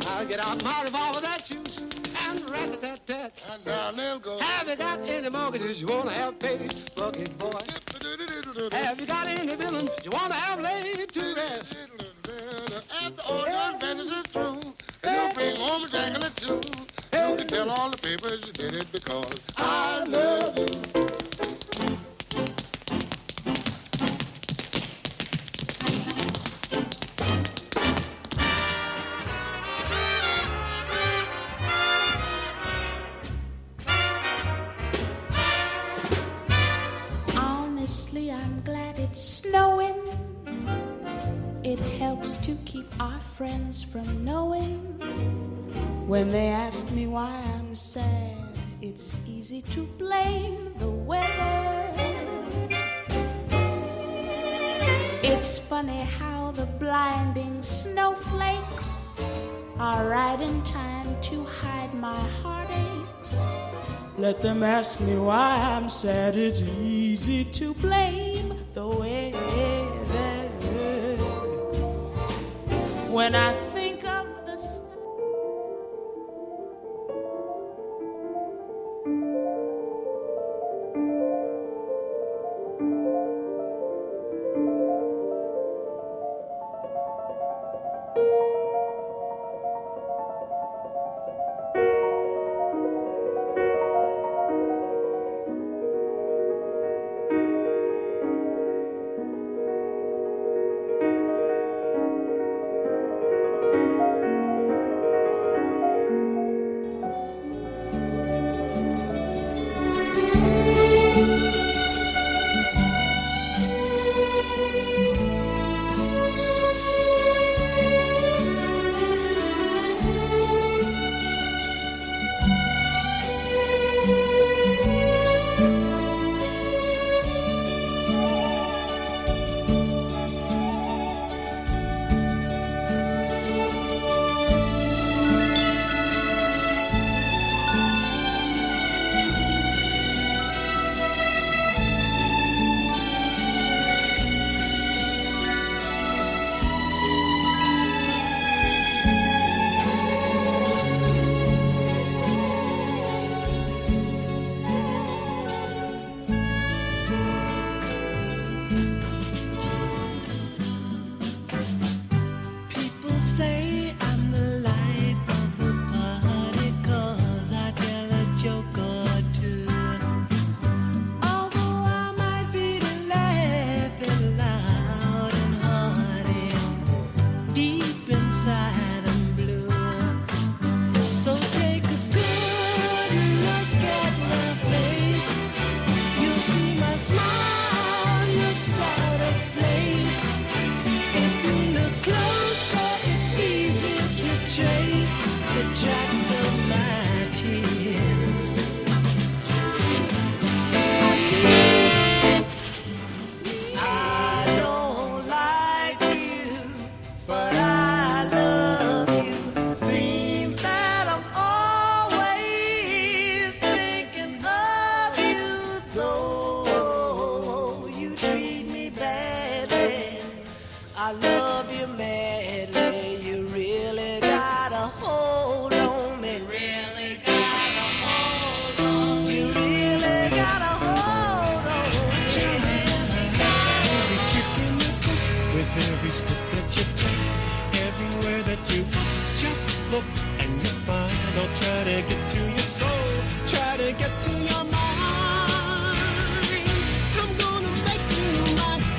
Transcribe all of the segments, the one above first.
I'll get out my revolver that shoots and rat-a-tat-tat. And down they'll go. Have you got any mortgages you wanna have paid, bucket boy? Have you got any villains you wanna have laid to rest? After all your adventures are through, you'll bring home a jangle or two. You can tell all the papers you did it because I love you. Honestly, I'm glad it's snowing. It helps to keep our friends from knowing. When they ask me why I'm sad, it's easy to blame the weather. It's funny how the blinding snowflakes are right in time to hide my heartaches. Let them ask me why I'm sad, it's easy to blame the weather. When I think of the sun,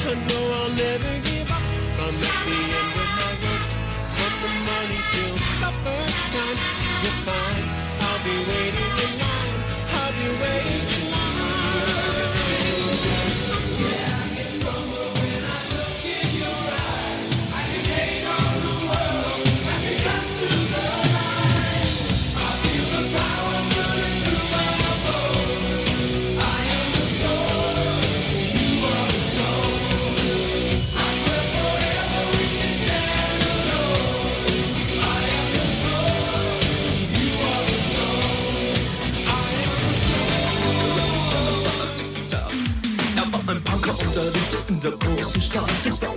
I know I'll never give up. I'm at the end of my rope.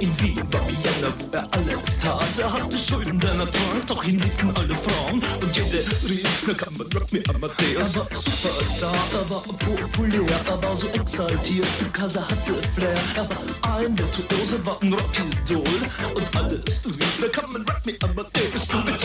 in Wien war Vienna, wo alles tat. Hatte Schulden, der Natur, doch ihn liebten alle Frauen. Und jede rief, na kann man Rock me Amadeus. War Superstar, war populär, war so exaltiert, because hatte Flair. War ein Virtuose, war ein Rockidol. Und alles rief, na kann man Rock me Amadeus. Du mit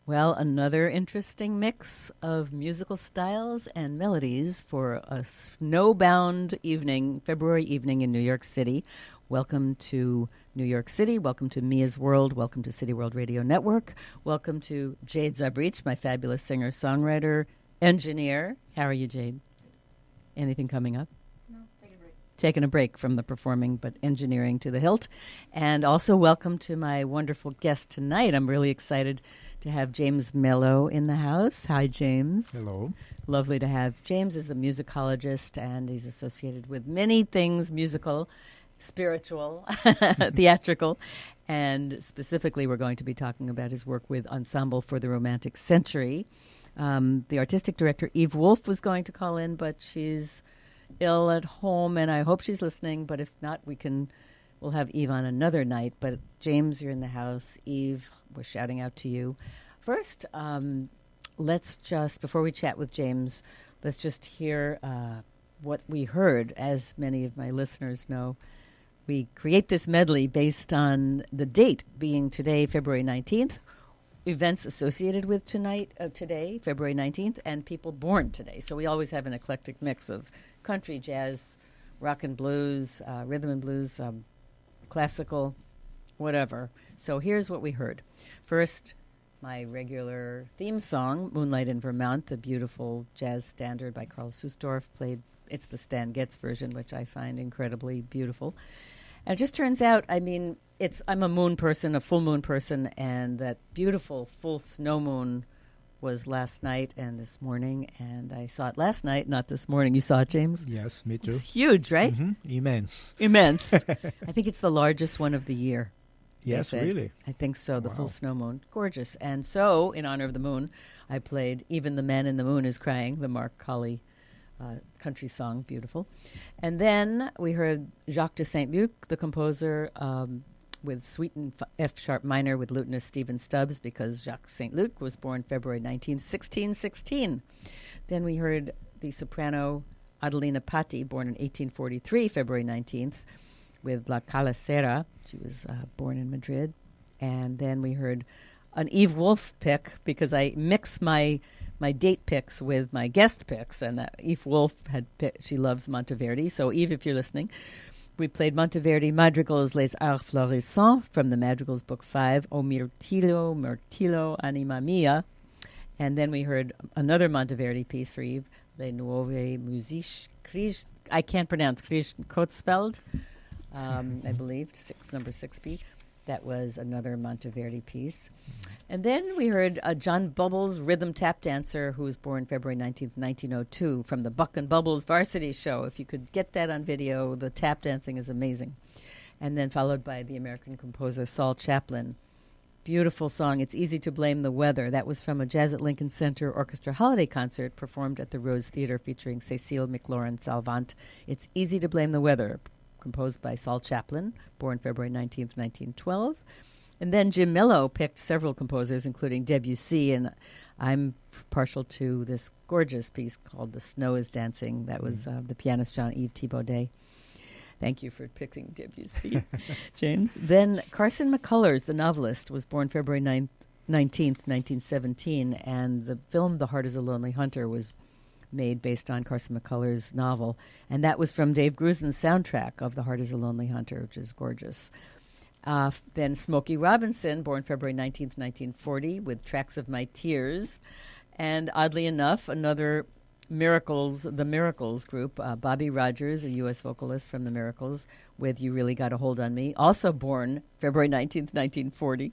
Well, another interesting mix of musical styles and melodies for a snowbound evening, February evening in New York City. Welcome to New York City. Welcome to Mia's World. Welcome to City World Radio Network. Welcome to Jade Zabrich, my fabulous singer-songwriter, engineer. How are you, Jade? Anything coming up? No, taking a break. Taking a break from the performing, but engineering to the hilt. And also welcome to my wonderful guest tonight. I'm really excited to have James Melo in the house. Hi, James. Hello. Lovely to have. James is a musicologist, and he's associated with many things musical, spiritual, theatrical, and specifically we're going to be talking about his work with Ensemble for the Romantic Century. The artistic director, Eve Wolf, was going to call in, but she's ill at home, and I hope she's listening, but if not, we'll have Eve on another night. But James, you're in the house. Eve, we're shouting out to you. First, let's just, before we chat with James, let's just hear what we heard. As many of my listeners know, we create this medley based on the date being today, February 19th, events associated with today, February 19th, and people born today. So we always have an eclectic mix of country, jazz, rock and blues, rhythm and blues, classical, whatever. So here's what we heard. First, my regular theme song, Moonlight in Vermont, the beautiful jazz standard by Karl Susdorf, played. It's the Stan Getz version, which I find incredibly beautiful. And it just turns out, I mean, I'm a moon person, a full moon person, and that beautiful full snow moon was last night and this morning, and I saw it last night, not this morning. You saw it, James? Yes, me too. It's huge, right? Immense. Immense. I think it's the largest one of the year. Yes, really? I think so, the Wow. full snow moon. Gorgeous. And so, in honor of the moon, I played Even the Man in the Moon is Crying, the Mark Colley country song, beautiful. And then we heard Jacques de Saint-Luc, the composer, with Suite in F-sharp minor with lutenist Stephen Stubbs, because Jacques Saint-Luc was born February 19th, 1616. Then we heard the soprano Adelina Patti, born in 1843, February 19th, with La Calacera. She was born in Madrid. And then we heard an Eve Wolf pick, because I mix my date picks with my guest picks, and that Eve Wolf she loves Monteverdi. So Eve, if you're listening, we played Monteverdi Madrigals Les Arts Florissants from the Madrigals Book 5, O Mirtillo, Anima Mia. And then we heard another Monteverdi piece for Eve, Les Nuove Musiques, I can't pronounce, Kotzfeld, I believe, number 6B. That was another Monteverdi piece. And then we heard John Bubbles, rhythm tap dancer, who was born February 19th, 1902, from the Buck and Bubbles Varsity Show. If you could get that on video, the tap dancing is amazing. And then followed by the American composer Saul Chaplin. Beautiful song, It's Easy to Blame the Weather. That was from a Jazz at Lincoln Center Orchestra holiday concert performed at the Rose Theater featuring Cécile McLaurin Salvant. It's Easy to Blame the Weather, composed by Saul Chaplin, born February 19th, 1912. And then Jim Melo picked several composers, including Debussy, and I'm partial to this gorgeous piece called The Snow is Dancing. That was the pianist Jean-Yves Thibaudet. Thank you for picking Debussy, James. Then Carson McCullers, the novelist, was born February 19th, 1917, and the film The Heart is a Lonely Hunter was made based on Carson McCullers' novel, and that was from Dave Grusin's soundtrack of The Heart is a Lonely Hunter, which is gorgeous. Then Smokey Robinson, born February 19th, 1940, with Tracks of My Tears. And oddly enough, another the Miracles group, Bobby Rogers, a U.S. vocalist from the Miracles, with You Really Got a Hold on Me, also born February 19th, 1940.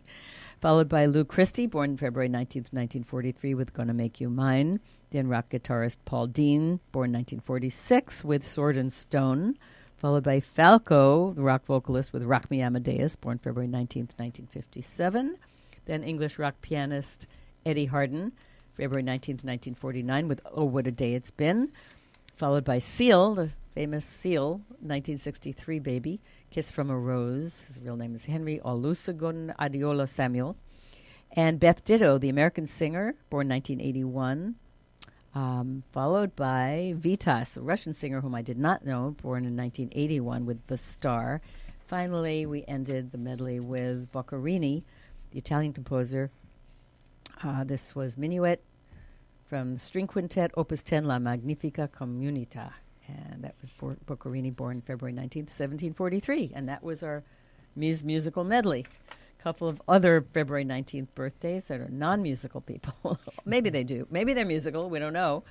Followed by Lou Christie, born February 19th, 1943, with Gonna Make You Mine. Then rock guitarist Paul Dean, born 1946, with Sword and Stone. Followed by Falco, the rock vocalist, with Rock Me Amadeus, born February 19th, 1957. Then English rock pianist Eddie Harden, February 19th, 1949, with Oh, What a Day It's Been. Followed by Seal, the famous Seal, 1963 baby, Kiss from a Rose. His real name is Henry Olusegun Adiola Samuel. And Beth Ditto, the American singer, born 1981. Followed by Vitas, a Russian singer whom I did not know, born in 1981 with The Star. Finally, we ended the medley with Boccherini, the Italian composer. This was Minuet from String Quintet, Opus 10, La Magnifica Comunità. And that was Boccherini, born February 19th, 1743. And that was our musical medley. Couple of other February 19th birthdays that are non-musical people. Maybe they do. Maybe they're musical. We don't know.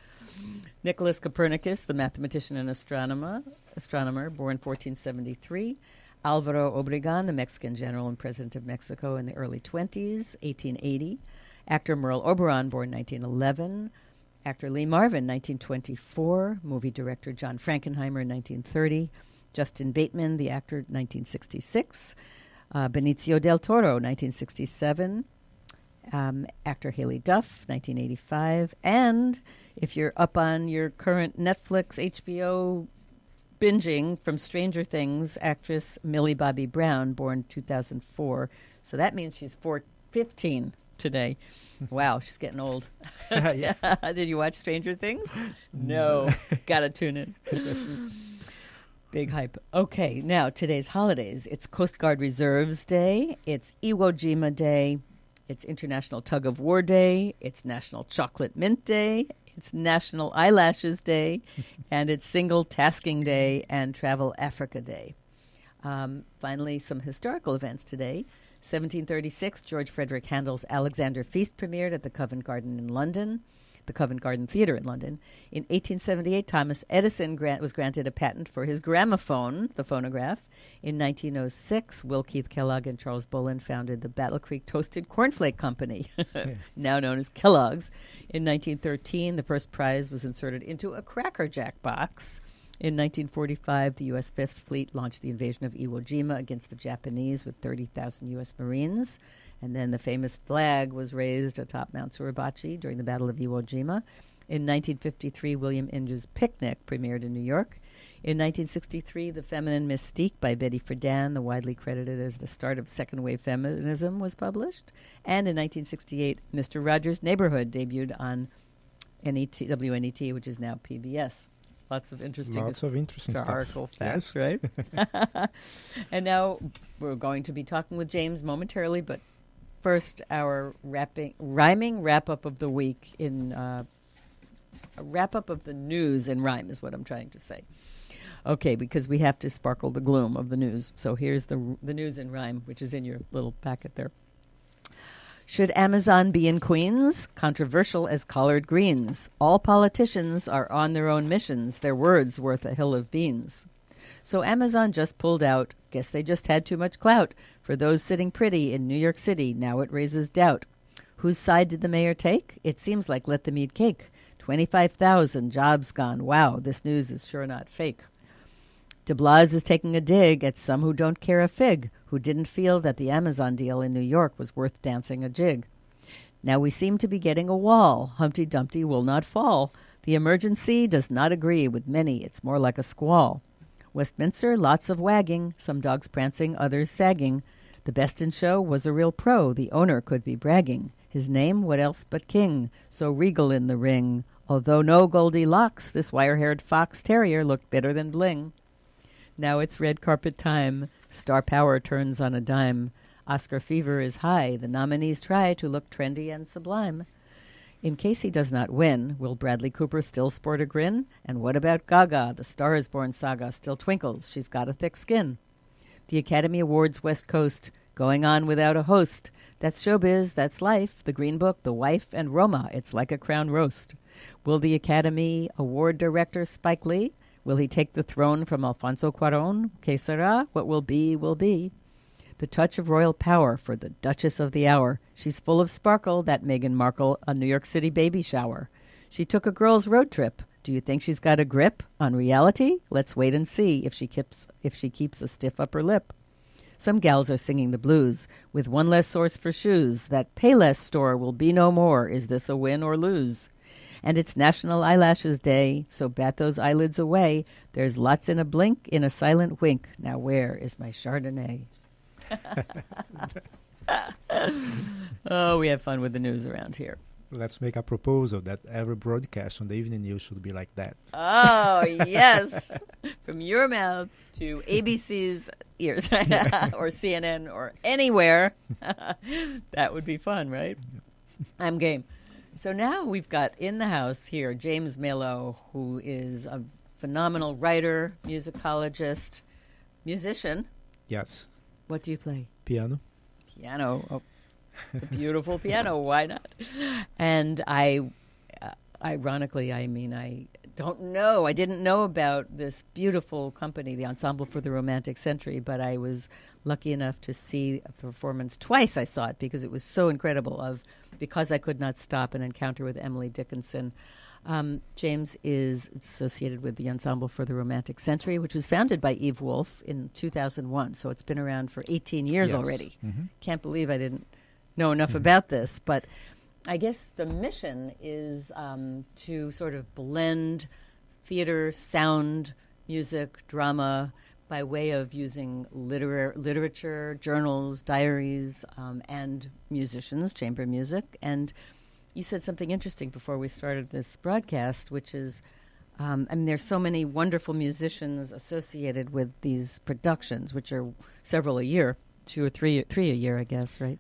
Nicholas Copernicus, the mathematician and astronomer, born 1473. Alvaro Obregon, the Mexican general and president of Mexico in the early 20s, 1880. Actor Merle Oberon, born 1911. Actor Lee Marvin, 1924. Movie director John Frankenheimer, 1930. Justin Bateman, the actor, 1966. Benicio del Toro, 1967. Actor Haley Duff, 1985. And if you're up on your current Netflix, HBO binging from Stranger Things, actress Millie Bobby Brown, born 2004. So that means she's 15 today. Wow, she's getting old. Did you watch Stranger Things? No. Gotta tune in. Big hype. Okay, now today's holidays. It's Coast Guard Reserves Day. It's Iwo Jima Day. It's International Tug of War Day. It's National Chocolate Mint Day. It's National Eyelashes Day. And it's Single Tasking Day and Travel Africa Day. Finally, some historical events today. 1736, George Frederick Handel's Alexander Feast premiered at the Covent Garden in London, the Covent Garden Theatre in London. In 1878, Thomas Edison was granted a patent for his gramophone, the phonograph. In 1906, Will Keith Kellogg and Charles Bolin founded the Battle Creek Toasted Cornflake Company, now known as Kellogg's. In 1913, the first prize was inserted into a Cracker Jack box. In 1945, the U.S. Fifth Fleet launched the invasion of Iwo Jima against the Japanese with 30,000 U.S. Marines. And then the famous flag was raised atop Mount Suribachi during the Battle of Iwo Jima. In 1953, William Inge's Picnic premiered in New York. In 1963, The Feminine Mystique by Betty Friedan, the widely credited as the start of second-wave feminism, was published. And in 1968, Mr. Rogers' Neighborhood debuted on WNET, which is now PBS. Lots of interesting historical facts, yes. Right? And now we're going to be talking with James momentarily, but first our rhyming wrap-up of the week in a wrap-up of the news in rhyme is what I'm trying to say. Okay, because we have to sparkle the gloom of the news. So here's the news in rhyme, which is in your little packet there. Should Amazon be in Queens? Controversial as collard greens. All politicians are on their own missions, their words worth a hill of beans. So Amazon just pulled out. Guess they just had too much clout. For those sitting pretty in New York City, now it raises doubt. Whose side did the mayor take? It seems like let them eat cake. 25,000 jobs gone. Wow, this news is sure not fake. De Blas is taking a dig at some who don't care a fig, who didn't feel that the Amazon deal in New York was worth dancing a jig. Now we seem to be getting a wall. Humpty Dumpty will not fall. The emergency does not agree with many. It's more like a squall. Westminster, lots of wagging, some dogs prancing, others sagging. The best in show was a real pro. The owner could be bragging. His name, what else but king, so regal in the ring. Although no Goldilocks, this wire-haired fox terrier looked better than bling. Now it's red carpet time. Star power turns on a dime. Oscar fever is high. The nominees try to look trendy and sublime. In case he does not win, will Bradley Cooper still sport a grin? And what about Gaga? The Star is Born saga still twinkles. She's got a thick skin. The Academy Awards West Coast, going on without a host. That's showbiz, that's life. The Green Book, The Wife, and Roma. It's like a crown roast. Will the Academy Award director Spike Lee? Will he take the throne from Alfonso Cuarón? Que sera? What will be, will be. The touch of royal power for the Duchess of the Hour. She's full of sparkle, that Meghan Markle, a New York City baby shower. She took a girl's road trip. Do you think she's got a grip on reality? Let's wait and see if she keeps a stiff upper lip. Some gals are singing the blues, with one less source for shoes. That Payless store will be no more. Is this a win or lose? And it's National Eyelashes Day, so bat those eyelids away. There's lots in a blink, in a silent wink. Now where is my Chardonnay? Oh, we have fun with the news around here. Let's make a proposal that every broadcast on the evening news should be like that. Oh, yes. From your mouth to ABC's ears, or CNN, or anywhere. That would be fun, right? I'm game. So now we've got in the house here James Melo, who is a phenomenal writer, musicologist, musician. Yes. What do you play? Piano. Piano. Oh, the beautiful piano. Why not? And ironically, I don't know. I didn't know about this beautiful company, the Ensemble for the Romantic Century, but I was lucky enough to see a performance twice. I saw it because it was so incredible. Because I Could Not Stop, an encounter with Emily Dickinson. James is associated with the Ensemble for the Romantic Century, which was founded by Eve Wolf in 2001. So it's been around for 18 years already. Mm-hmm. Can't believe I didn't know enough about this. But I guess the mission is to sort of blend theater, sound, music, drama, by way of using literature, journals, diaries, and musicians, chamber music. And you said something interesting before we started this broadcast, which is, there's so many wonderful musicians associated with these productions, which are several a year, three a year, I guess, right?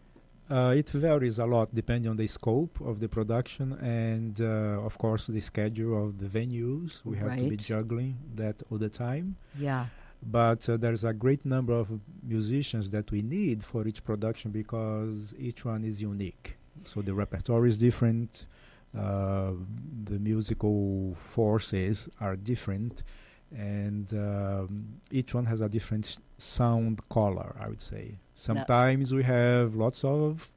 It varies a lot depending on the scope of the production and, of course, the schedule of the venues. We have to be juggling that all the time. Yeah. But there's a great number of musicians that we need for each production because each one is unique. So the repertoire is different, the musical forces are different, and each one has a different sound color, I would say. Sometimes we have lots of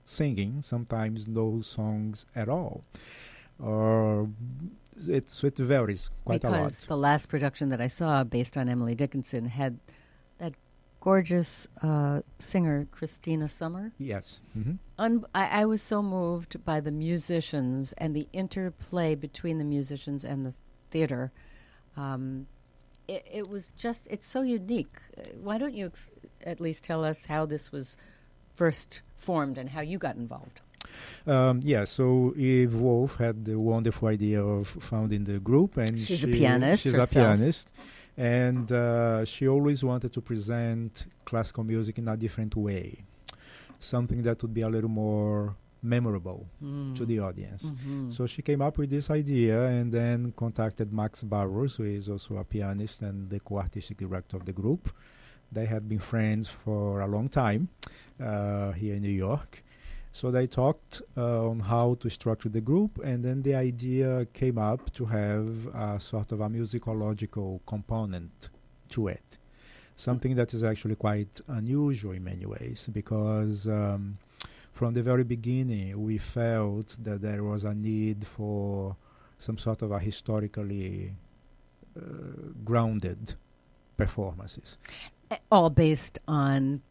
singing, sometimes no songs at all. It varies quite a lot. Because the last production that I saw, based on Emily Dickinson, had that gorgeous singer, Christina Summer. Yes. I was so moved by the musicians and the interplay between the musicians and the theater. It was just, it's so unique. Why don't you at least tell us how this was first formed and how you got involved? So Eve Wolf had the wonderful idea of founding the group, and she's a pianist. She's herself. a pianist, and she always wanted to present classical music in a different way, something that would be a little more memorable to the audience. So she came up with this idea, and then contacted Max Barros, who is also a pianist and the co-artistic director of the group. They had been friends for a long time here in New York. So they talked on how to structure the group, and then the idea came up to have a sort of a musicological component to it. Something that is actually quite unusual in many ways, because from the very beginning we felt that there was a need for some sort of a historically grounded performances. All based on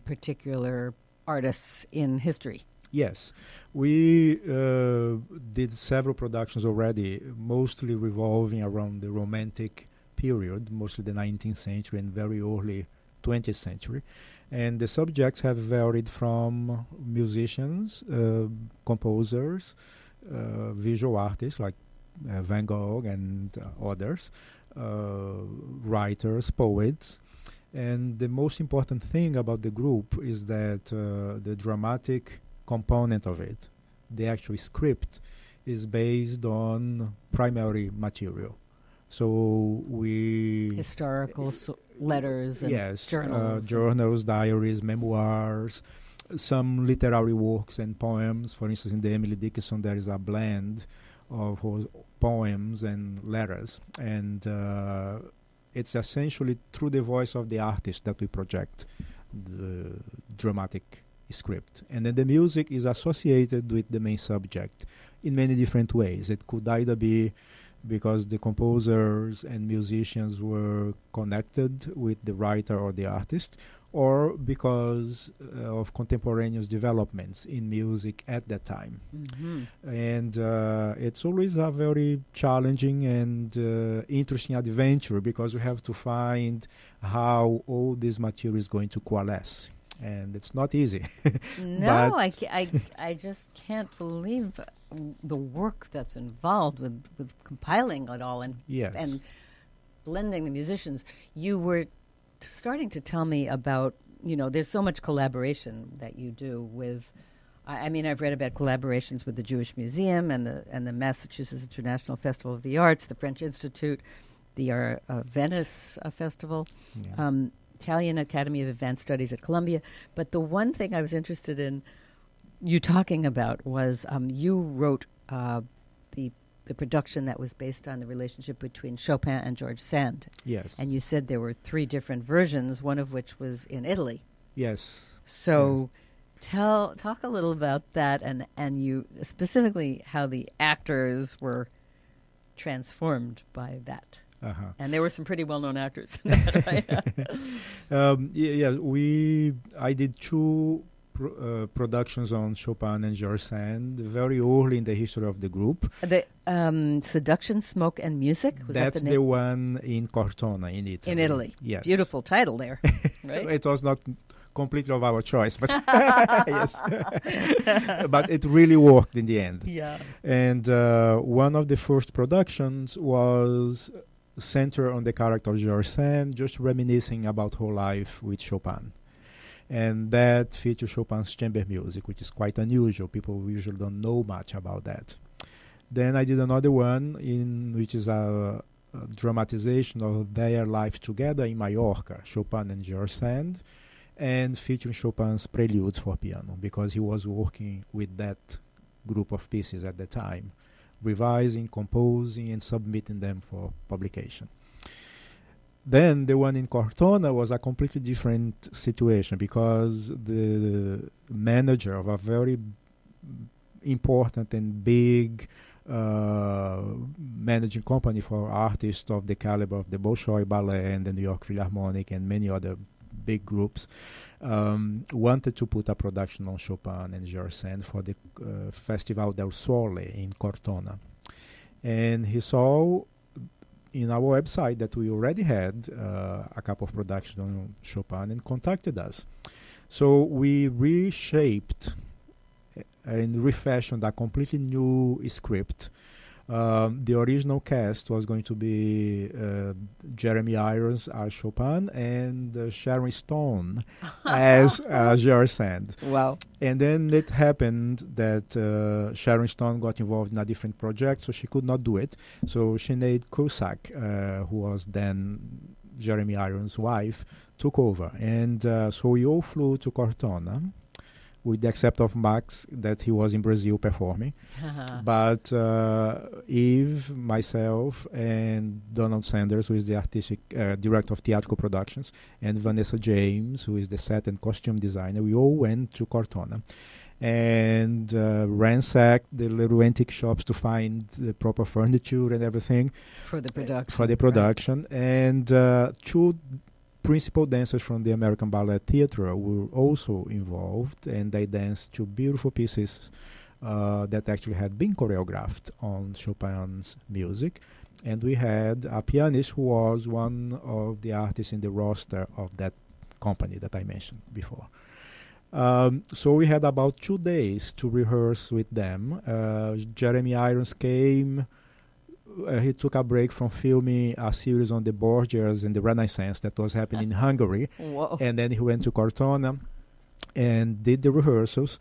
particular artists in history. Yes, we did several productions already, mostly revolving around the Romantic period, mostly the 19th century and very early 20th century. And the subjects have varied from musicians, composers, visual artists like Van Gogh and others, writers, poets. And the most important thing about the group is that the dramatic component of it, the actual script, is based on primary material. So we... Historical letters and yes, journals. Journals, diaries, memoirs, some literary works and poems. For instance, in the Emily Dickinson, there is a blend of her poems and letters. And it's essentially through the voice of the artist that we project the dramatic script. And then the music is associated with the main subject in many different ways. It could either be because the composers and musicians were connected with the writer or the artist, or because of contemporaneous developments in music at that time. And it's always a very challenging and interesting adventure, because you have to find how all this material is going to coalesce. And it's not easy. No, I just can't believe the work that's involved with compiling it all and Yes. and blending the musicians. You were starting to tell me about, there's so much collaboration that you do with, I mean, I've read about collaborations with the Jewish Museum and the Massachusetts International Festival of the Arts, the French Institute, the Venice Festival, Italian Academy of Advanced Studies at Columbia. But the one thing I was interested in you talking about was you wrote the production that was based on the relationship between Chopin and George Sand. Yes. And you said there were 3 different versions, one of which was in Italy. Yes. So talk a little about that, and you specifically how the actors were transformed by that. And there were some pretty well-known actors in that, right? I did 2 productions on Chopin and George Sand very early in the history of the group. The Seduction, Smoke, and Music? Was That's that the name? the one in Cortona, in Italy. In Italy. Yes. Beautiful title there, right? It was not completely of our choice, but yes. But it really worked in the end. Yeah. And one of the first productions was centered on the character of George Sand, just reminiscing about her life with Chopin. And that features Chopin's chamber music, which is quite unusual. People usually don't know much about that. Then I did another one which is a dramatization of their life together in Mallorca, Chopin and George Sand, and featuring Chopin's preludes for piano, because he was working with that group of pieces at the time, revising, composing, and submitting them for publication. Then the one in Cortona was a completely different situation, because the manager of a very important and big managing company for artists of the caliber of the Bolshoi Ballet and the New York Philharmonic and many other big groups wanted to put a production on Chopin and George Sand for the Festival del Sole in Cortona. And he saw in our website that we already had a couple of productions on Chopin and contacted us. So we reshaped and refashioned a completely new script. The original cast was going to be Jeremy Irons as Chopin and Sharon Stone as George Sand. Wow. And then it happened that Sharon Stone got involved in a different project, so she could not do it. So Sinead Cusack, who was then Jeremy Irons' wife, took over. And so we all flew to Cortona, with the exception of Max, that he was in Brazil performing. But Eve, myself, and Donald Sanders, who is the artistic director of theatrical productions, and Vanessa James, who is the set and costume designer, we all went to Cortona and ransacked the little antique shops to find the proper furniture and everything For the production. For the production. Right. And two principal dancers from the American Ballet Theatre were also involved, and they danced two beautiful pieces that actually had been choreographed on Chopin's music. And we had a pianist who was one of the artists in the roster of that company that I mentioned before. So we had about 2 days to rehearse with them. Jeremy Irons came. He took a break from filming a series on the Borgias and the Renaissance that was happening in Hungary. Whoa. And then he went to Cortona and did the rehearsals.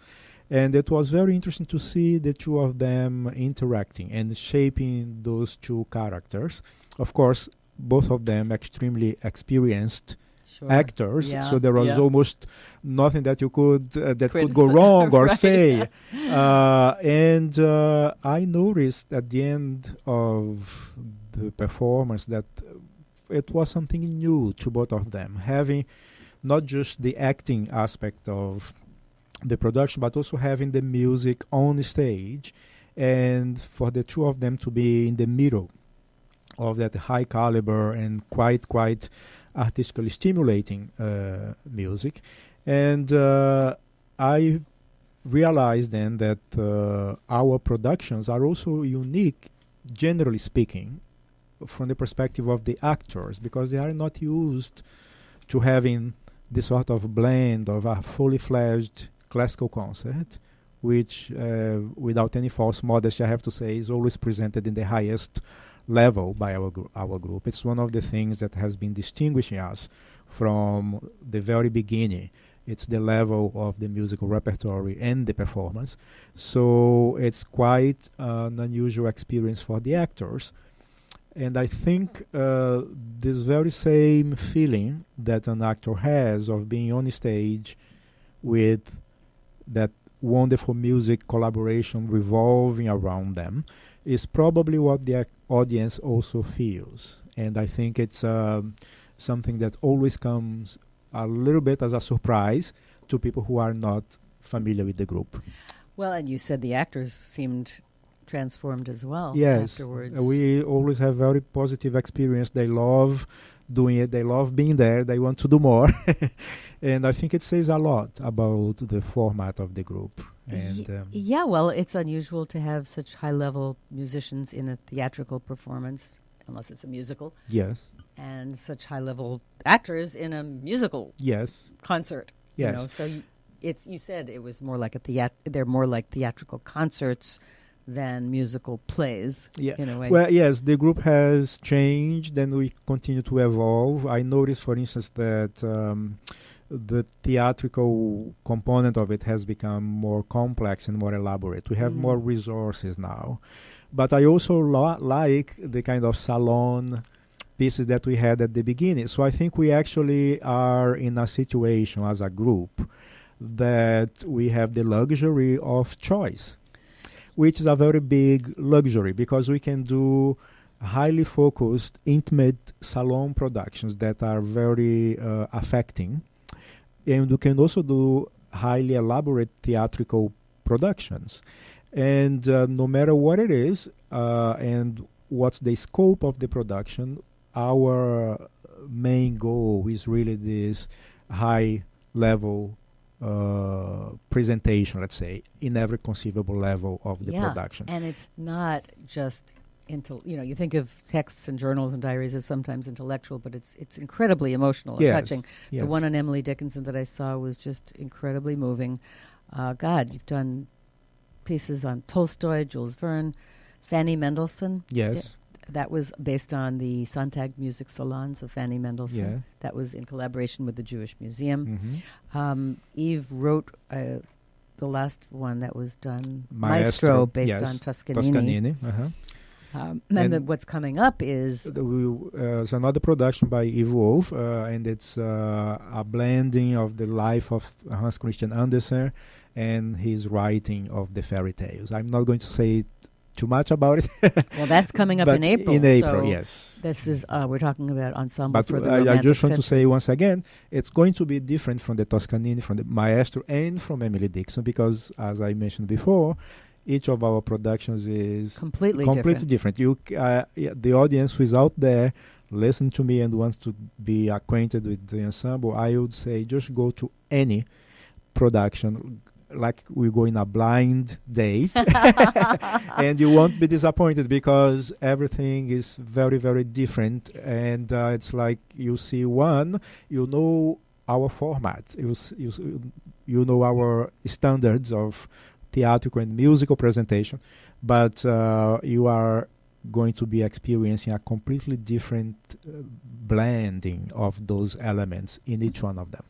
And it was very interesting to see the two of them interacting and shaping those two characters. Of course, both of them extremely experienced actors, so there was almost nothing that you could could go wrong or say. And I noticed at the end of the performance that it was something new to both of them, having not just the acting aspect of the production, but also having the music on stage, and for the two of them to be in the middle of that high caliber and quite artistically stimulating music. And I realized then that our productions are also unique, generally speaking, from the perspective of the actors, because they are not used to having this sort of blend of a fully fledged classical concert, which, without any false modesty, I have to say, is always presented in the highest level by our group. It's one of the things that has been distinguishing us from the very beginning. It's the level of the musical repertoire and the performance. So it's quite an unusual experience for the actors. And I think this very same feeling that an actor has of being on stage with that wonderful music collaboration revolving around them is probably what the audience also feels. And I think it's something that always comes a little bit as a surprise to people who are not familiar with the group. Well, and you said the actors seemed transformed as well. Yes, afterwards. We always have very positive experience. They love doing it. They love being there. They want to do more. And I think it says a lot about the format of the group. And yeah, well, it's unusual to have such high-level musicians in a theatrical performance, unless it's a musical. Yes. And such high-level actors in a musical concert. Yes. You know, so you said it was more like they're more like theatrical concerts than musical plays, in a way. Well, yes, the group has changed and we continue to evolve. I noticed, for instance, that the theatrical component of it has become more complex and more elaborate. We have more resources now. But I also like the kind of salon pieces that we had at the beginning. So I think we actually are in a situation as a group that we have the luxury of choice, which is a very big luxury because we can do highly focused, intimate salon productions that are very affecting. And we can also do highly elaborate theatrical productions. And no matter what it is and what's the scope of the production, our main goal is really this high level presentation, let's say, in every conceivable level of the production. And it's not just you think of texts and journals and diaries as sometimes intellectual, but it's incredibly emotional and touching. Yes. The one on Emily Dickinson that I saw was just incredibly moving. God, you've done pieces on Tolstoy, Jules Verne, Fanny Mendelssohn. Yes. That was based on the Sontag music salons of Fanny Mendelssohn. Yeah. That was in collaboration with the Jewish Museum. Mm-hmm. Eve wrote the last one that was done, Maestro, based on Toscanini. Uh-huh. And what's coming up is... There's another production by Eve Wolf, and it's a blending of the life of Hans Christian Andersen and his writing of the fairy tales. I'm not going to say too much about it. Well, that's coming up in April. In April, so yes. This is we're talking about Ensemble But for the I Romantic just want to Century. say once again, it's going to be different from the Toscanini, from the Maestro, and from Emily Dickinson, because, as I mentioned before, each of our productions is completely different. You, the audience who is out there, listen to me and wants to be acquainted with the ensemble, I would say just go to any production, like we go in a blind date, and you won't be disappointed because everything is very, very different. And it's like you see one, you know our format, you know our standards of theatrical and musical presentation, but you are going to be experiencing a completely different blending of those elements in each one of them.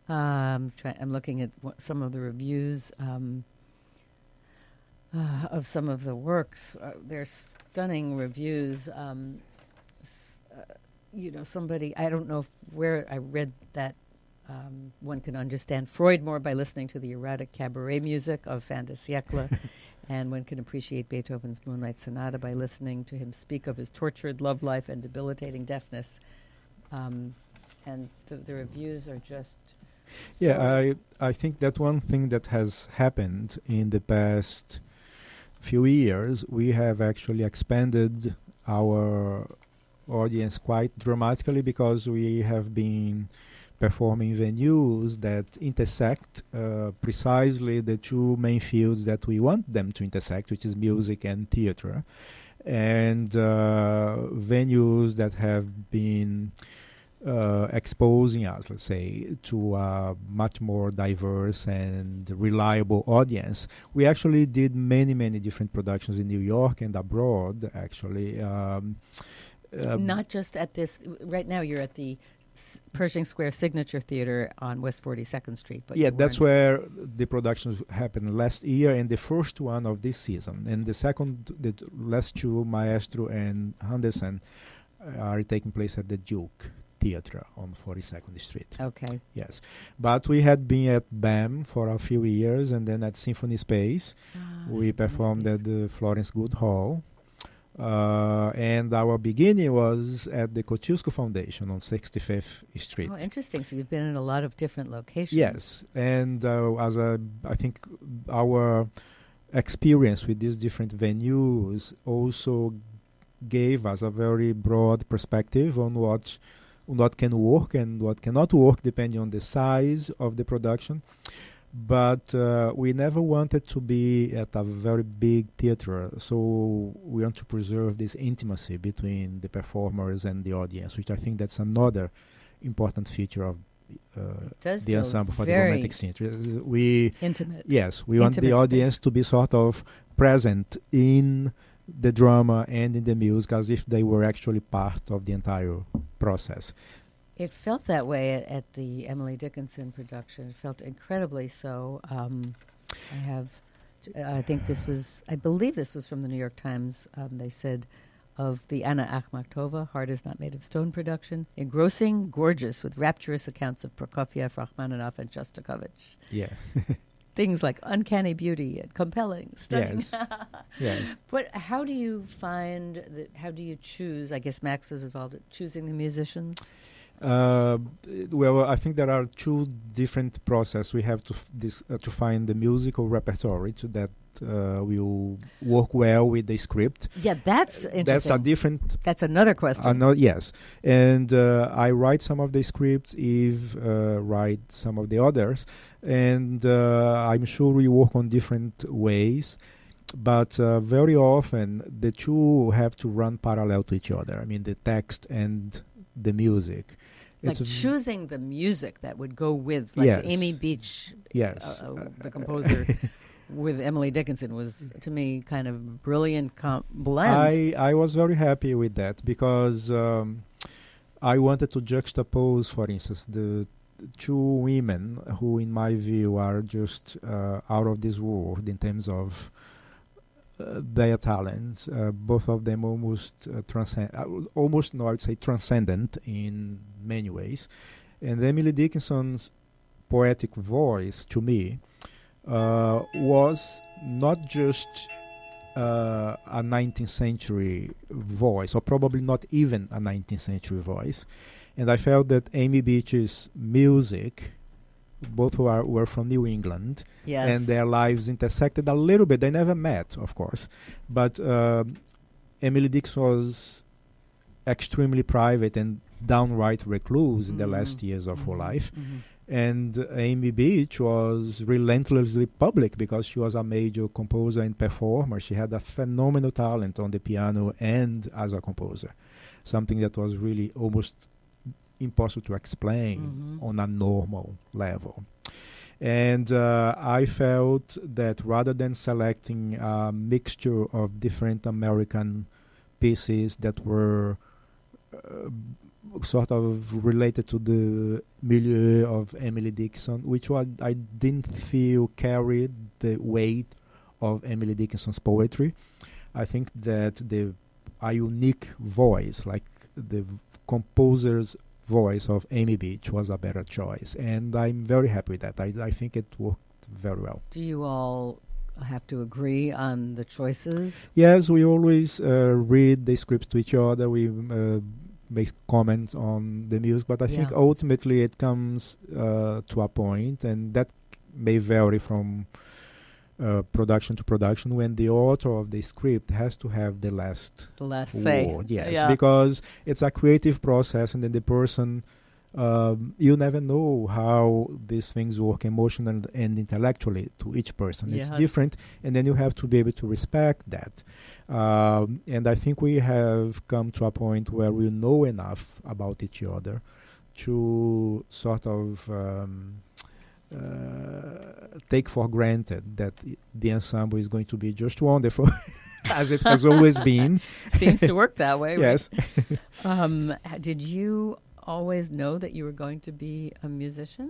I'm looking at some of the reviews of some of the works. They're stunning reviews. Somebody, I don't know where I read that. One can understand Freud more by listening to the erratic cabaret music of Fin de Siècle, and one can appreciate Beethoven's Moonlight Sonata by listening to him speak of his tortured love life and debilitating deafness. And the reviews are just... I think that one thing that has happened in the past few years, we have actually expanded our audience quite dramatically because we have been performing venues that intersect precisely the two main fields that we want them to intersect, which is music and theater, and venues that have been exposing us, let's say, to a much more diverse and reliable audience. We actually did many, many different productions in New York and abroad, actually. Not just at this... Right now you're at the Pershing Square Signature Theater on West 42nd Street. But that's where the productions happened last year, and the first one of this season. And the last two, Maestro and Andersen, are taking place at the Duke Theater on 42nd Street. Okay. Yes. But we had been at BAM for a few years, and then at Symphony Space. We performed at the Florence Good Hall. And our beginning was at the Kosciuszko Foundation on 65th Street. Oh, interesting. So you've been in a lot of different locations. Yes. And I think our experience with these different venues also gave us a very broad perspective on what can work and what cannot work depending on the size of the production. But we never wanted to be at a very big theater, so we want to preserve this intimacy between the performers and the audience, which I think that's another important feature of the Ensemble for the Romantic Century. We intimate. Yes, we want the audience to be sort of present in the drama and in the music as if they were actually part of the entire process. It felt that way at the Emily Dickinson production. It felt incredibly so. I believe this was from the New York Times. They said of the Anna Akhmatova, Heart is Not Made of Stone production, engrossing, gorgeous, with rapturous accounts of Prokofiev, Rachmaninoff, and Shostakovich. Yeah. Things like uncanny beauty and compelling, stunning. Yes. Yes. But how do you how do you choose, I guess Max is involved in choosing the musicians? Well, I think there are two different processes. We have to find the musical repertoire that will work well with the script. Yeah, that's interesting. That's a different. That's another question. Yes, and I write some of the scripts. Eve write some of the others, and I'm sure we work on different ways. But very often the two have to run parallel to each other. I mean, the text and the music. Like choosing the music that would go with, like yes. Amy Beach, yes, the composer, with Emily Dickinson was, to me, kind of brilliant blend. I was very happy with that because I wanted to juxtapose, for instance, the two women who, in my view, are just out of this world in terms of their talent. Both of them almost transcendent in many ways. And Emily Dickinson's poetic voice, to me, was not just a 19th century voice, or probably not even a 19th century voice. And I felt that Amy Beach's music, both were from New England, yes. and their lives intersected a little bit. They never met, of course, but Emily Dix was extremely private and downright recluse in the last years of her life, and Amy Beach was relentlessly public because she was a major composer and performer. She had a phenomenal talent on the piano and as a composer, something that was really almost impossible to explain on a normal level. And I felt that rather than selecting a mixture of different American pieces that were sort of related to the milieu of Emily Dickinson, which I didn't feel carried the weight of Emily Dickinson's poetry, I think that a unique voice, like the composer's voice of Amy Beach, was a better choice, and I'm very happy with that. I think it worked very well. Do you all have to agree on the choices? Yes, we always read the scripts to each other. We make comments on the music, but I think ultimately it comes to a point, and that may vary from production to production, when the author of the script has to have the last say. word. Yes, because it's a creative process, and then the person, you never know how these things work emotionally and intellectually to each person. Yes. It's different, and then you have to be able to respect that. And I think we have come to a point where we know enough about each other to sort of take for granted that the ensemble is going to be just wonderful, as it has always been. Seems to work that way. Yes. Did you always know that you were going to be a musician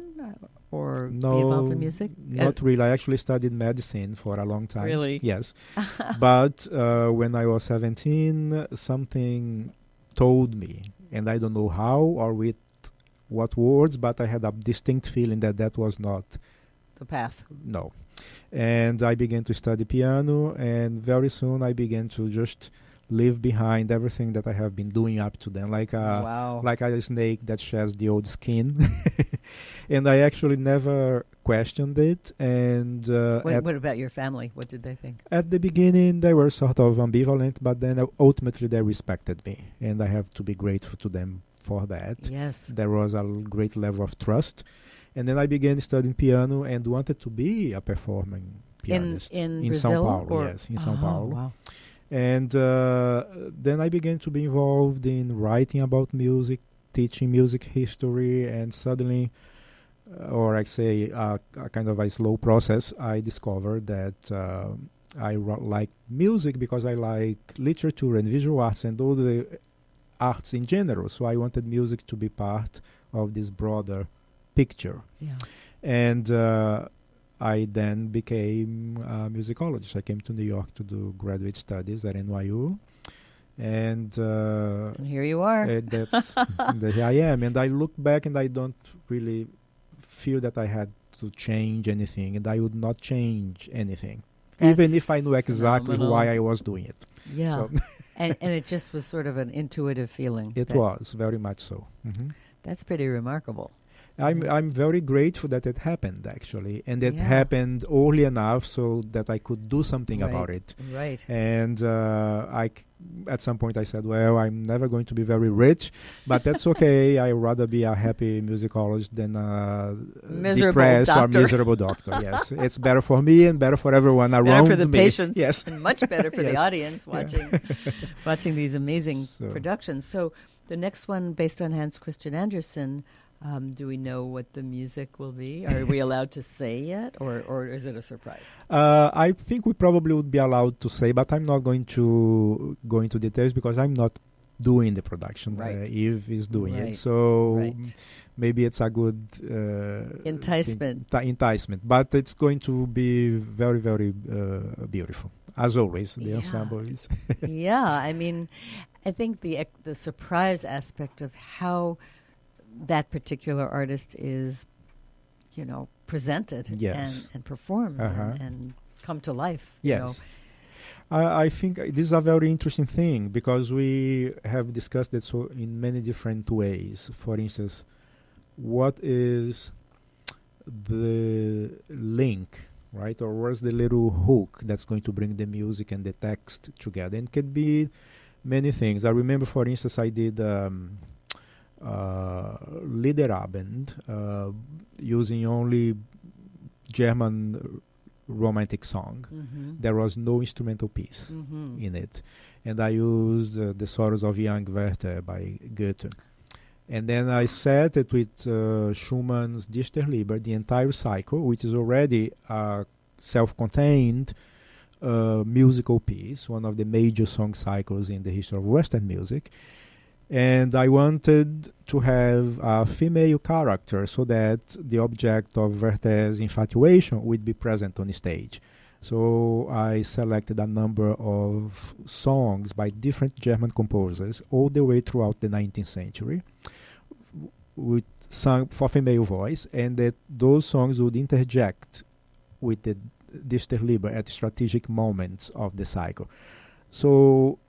or No, be involved in music? Not really. I actually studied medicine for a long time. Really? Yes. But when I was 17, something told me, and I don't know how or with what words, but I had a distinct feeling that was not the path. No. And I began to study piano, and very soon I began to just leave behind everything that I have been doing up to then, like a snake that sheds the old skin. And I actually never questioned it. And what about your family? What did they think? At the beginning, they were sort of ambivalent, but then ultimately they respected me, and I have to be grateful to them for that. Yes. There was a great level of trust. And then I began studying piano and wanted to be a performing pianist. In São Brazil? Paulo, yes, in São Paulo. Wow. And then I began to be involved in writing about music, teaching music history, and suddenly, or I say a kind of a slow process, I discovered that I like music because I like literature and visual arts and all the arts in general. So I wanted music to be part of this broader picture. Yeah. And I then became a musicologist. I came to New York to do graduate studies at NYU. And here you are. Here I am. And I look back and I don't really feel that I had to change anything. And I would not change anything, even if I knew exactly why I was doing it. Yeah. So and it just was sort of an intuitive feeling. It was, very much so. Mm-hmm. That's pretty remarkable. I'm very grateful that it happened, actually, and it Yeah. happened early enough so that I could do something Right. about it. Right. And at some point I said, well, I'm never going to be very rich, but that's okay. I'd rather be a happy musicologist than a Miserable depressed doctor. or miserable doctor. Yes, it's better for me and better for everyone around me. Better for the patients. Yes. And much better for the Yes. audience watching these amazing So- productions. So the next one, based on Hans Christian Andersen, do we know what the music will be? Are we allowed to say yet, or is it a surprise? I think we probably would be allowed to say, but I'm not going to go into details because I'm not doing the production. Right. Eve is doing Right. it, so Right. maybe it's a good Enticement. enticement. But it's going to be very, very beautiful, as always. The Yeah. ensemble is. Yeah, I mean, I think the surprise aspect of how that particular artist is, presented Yes. and performed Uh-huh. and come to life. Yes. I think this is a very interesting thing because we have discussed it so in many different ways. For instance, what is the link, right? Or what's the little hook that's going to bring the music and the text together? And it could be many things. I remember, for instance, I did Liederabend using only German romantic song. Mm-hmm. There was no instrumental piece Mm-hmm. in it. And I used The Sorrows of Young Werther by Goethe. And then I set it with Schumann's Dichterliebe, the entire cycle, which is already a self-contained musical piece, one of the major song cycles in the history of Western music. And I wanted to have a female character so that the object of Werther's infatuation would be present on the stage. So I selected a number of songs by different German composers all the way throughout the 19th century, with sung for female voice, and that those songs would interject with the Dichterliebe at strategic moments of the cycle. So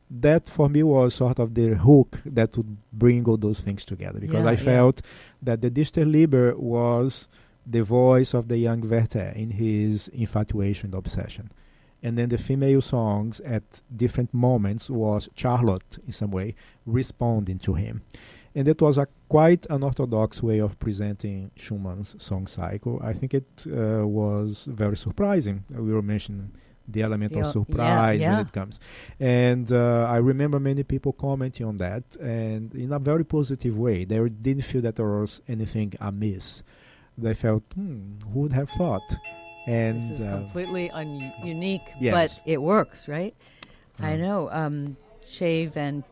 that for me was sort of the hook that would bring all those things together, because I felt that the Dichterliebe was the voice of the young Werther in his infatuation and obsession. And then the female songs at different moments was Charlotte, in some way, responding to him. And it was quite unorthodox way of presenting Schumann's song cycle. I think it was very surprising. We were mentioning the element of surprise when it comes. And I remember many people commenting on that, and in a very positive way. They didn't feel that there was anything amiss. They felt, who would have thought? And This is completely unique, Yes. but it works, right? I know. Che Van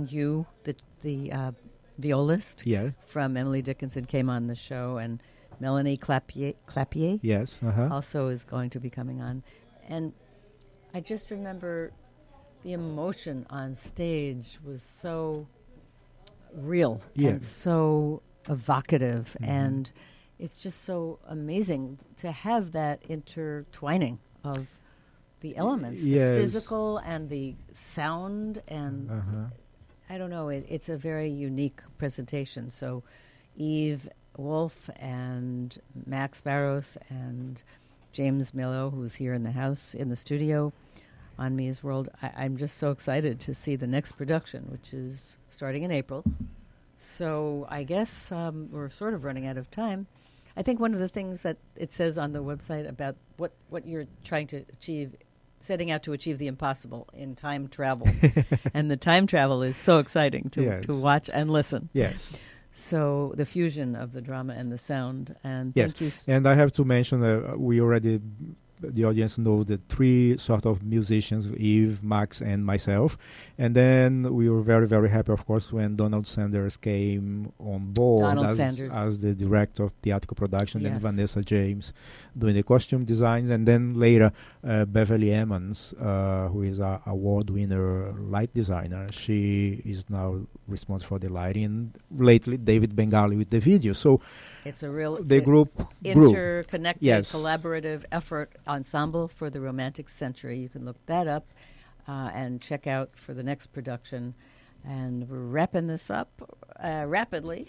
Yu, the violist from Emily Dickinson, came on the show, and Melanie Clapier yes, also is going to be coming on. And I just remember the emotion on stage was so real and so evocative, and it's just so amazing to have that intertwining of the elements, the physical and the sound, and I don't know, it's a very unique presentation. So Eve Wolf and Max Barros and James Melo, who's here in the house, in the studio on Mia's World. I'm just so excited to see the next production, which is starting in April. So I guess we're sort of running out of time. I think one of the things that it says on the website about what you're trying to achieve, setting out to achieve the impossible in time travel. And the time travel is so exciting to watch and listen. Yes. So the fusion of the drama and the sound. And Yes. thank you. And I have to mention, we already the audience know the three sort of musicians, Eve, Max, and myself. And then we were very, very happy, of course, when Donald Sanders came on board as the director of theatrical production, and Vanessa James doing the costume designs. And then later, Beverly Emmons, who is an award winner light designer, she is now responsible for the lighting. And lately, David Bengali with the video. So it's a real interconnected, collaborative effort, Ensemble for the Romantic Century. You can look that up and check out for the next production. And we're wrapping this up rapidly.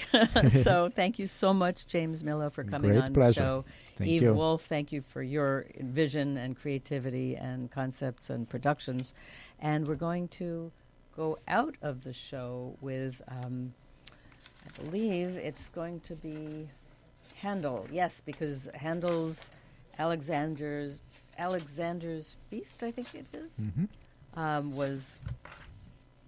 So thank you so much, James Melo, for coming on the show. Eve Wolf, thank you for your vision and creativity and concepts and productions. And we're going to go out of the show with, I believe it's going to be Handel. Yes, because Handel's Alexander's Feast, I think it is, was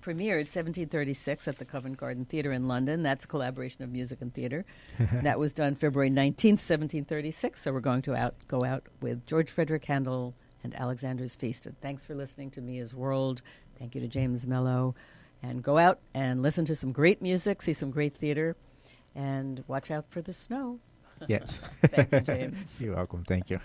premiered 1736 at the Covent Garden Theatre in London. That's a collaboration of music and theatre. That was done February 19th, 1736. So we're going to go out with George Frederick Handel and Alexander's Feast. And thanks for listening to Mia's World. Thank you to James Melo. And go out and listen to some great music, see some great theatre, and watch out for the snow. Yes. Thank you, James. You're welcome. Thank you.